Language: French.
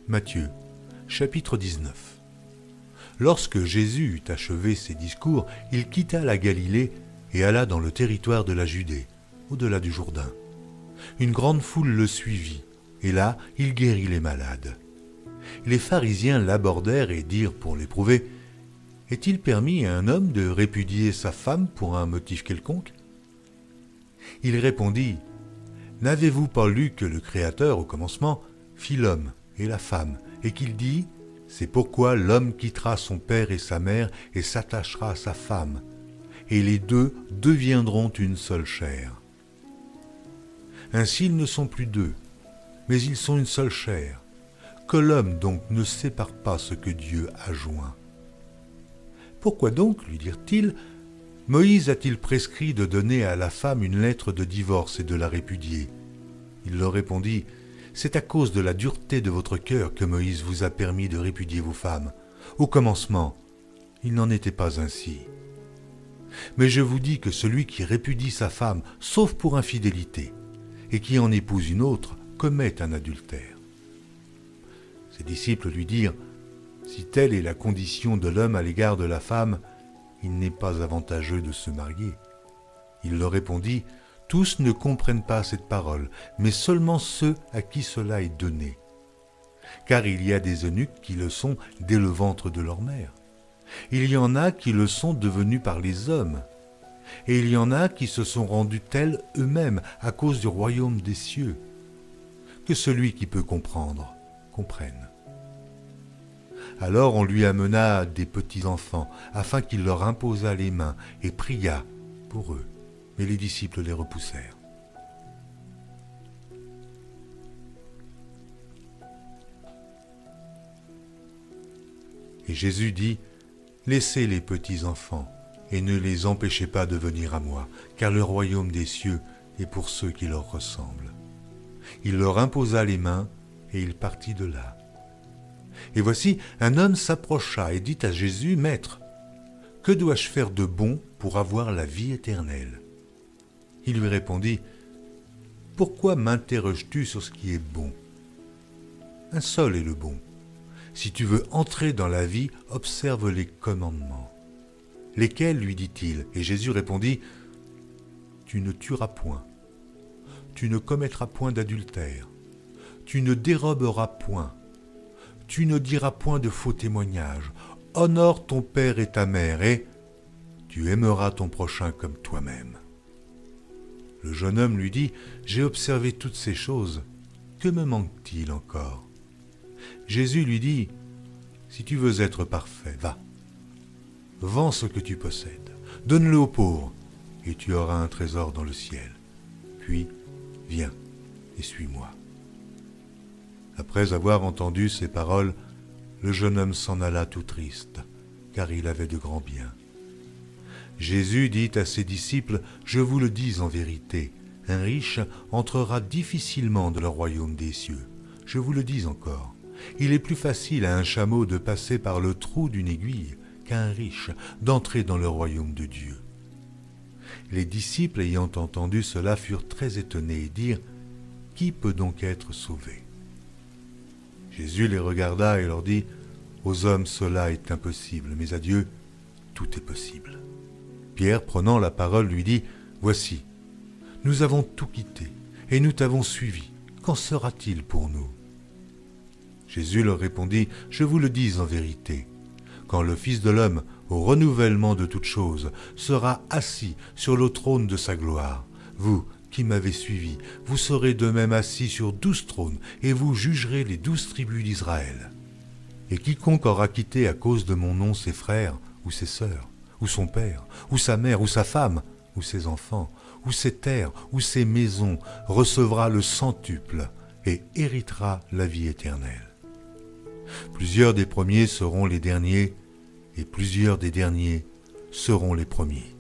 Matthieu, chapitre 19. Lorsque Jésus eut achevé ses discours, il quitta la Galilée et alla dans le territoire de la Judée, au-delà du Jourdain. Une grande foule le suivit, et là, il guérit les malades. Les pharisiens l'abordèrent et dirent pour l'éprouver, « Est-il permis à un homme de répudier sa femme pour un motif quelconque ?» Il répondit, « N'avez-vous pas lu que le Créateur, au commencement, fit l'homme et la femme, et qu'il dit, « C'est pourquoi l'homme quittera son père et sa mère et s'attachera à sa femme, et les deux deviendront une seule chair. Ainsi ils ne sont plus deux, mais ils sont une seule chair. Que l'homme donc ne sépare pas ce que Dieu a joint. Pourquoi donc, lui dirent-ils, Moïse a-t-il prescrit de donner à la femme une lettre de divorce et de la répudier? Il leur répondit, c'est à cause de la dureté de votre cœur que Moïse vous a permis de répudier vos femmes. Au commencement, il n'en était pas ainsi. Mais je vous dis que celui qui répudie sa femme, sauf pour infidélité, et qui en épouse une autre, commet un adultère. Ses disciples lui dirent, si telle est la condition de l'homme à l'égard de la femme, il n'est pas avantageux de se marier. Il leur répondit, tous ne comprennent pas cette parole, mais seulement ceux à qui cela est donné. Car il y a des eunuques qui le sont dès le ventre de leur mère. Il y en a qui le sont devenus par les hommes. Et il y en a qui se sont rendus tels eux-mêmes à cause du royaume des cieux. Que celui qui peut comprendre, comprenne. Alors on lui amena des petits-enfants, afin qu'il leur imposât les mains et pria pour eux. Mais les disciples les repoussèrent. Et Jésus dit, laissez les petits-enfants, et ne les empêchez pas de venir à moi, car le royaume des cieux est pour ceux qui leur ressemblent. Il leur imposa les mains, et il partit de là. Et voici, un homme s'approcha et dit à Jésus, « Maître, que dois-je faire de bon pour avoir la vie éternelle ?» Il lui répondit, « Pourquoi m'interroges-tu sur ce qui est bon? Un seul est le bon. Si tu veux entrer dans la vie, observe les commandements. » Lesquels, lui dit-il? Et Jésus répondit, « Tu ne tueras point, tu ne commettras point d'adultère, tu ne déroberas point, tu ne diras point de faux témoignages, honore ton père et ta mère, et tu aimeras ton prochain comme toi-même. » Le jeune homme lui dit, « J'ai observé toutes ces choses, que me manque-t-il encore ?» Jésus lui dit, « Si tu veux être parfait, va. Vends ce que tu possèdes, donne-le aux pauvres, et tu auras un trésor dans le ciel. Puis, viens et suis-moi. » Après avoir entendu ces paroles, le jeune homme s'en alla tout triste, car il avait de grands biens. Jésus dit à ses disciples, « Je vous le dis en vérité, un riche entrera difficilement dans le royaume des cieux. Je vous le dis encore, il est plus facile à un chameau de passer par le trou d'une aiguille qu'à un riche d'entrer dans le royaume de Dieu. » Les disciples ayant entendu cela furent très étonnés et dirent, « Qui peut donc être sauvé ?» Jésus les regarda et leur dit, « Aux hommes cela est impossible, mais à Dieu tout est possible. » Pierre, prenant la parole, lui dit, « Voici, nous avons tout quitté et nous t'avons suivi. Qu'en sera-t-il pour nous ?» Jésus leur répondit, « Je vous le dis en vérité, quand le Fils de l'homme, au renouvellement de toutes choses, sera assis sur le trône de sa gloire, vous qui m'avez suivi, vous serez de même assis sur 12 trônes, et vous jugerez les 12 tribus d'Israël. Et quiconque aura quitté à cause de mon nom ses frères ou ses sœurs, ou son père, ou sa mère, ou sa femme, ou ses enfants, ou ses terres, ou ses maisons, recevra le centuple et héritera la vie éternelle. Plusieurs des premiers seront les derniers, et plusieurs des derniers seront les premiers. »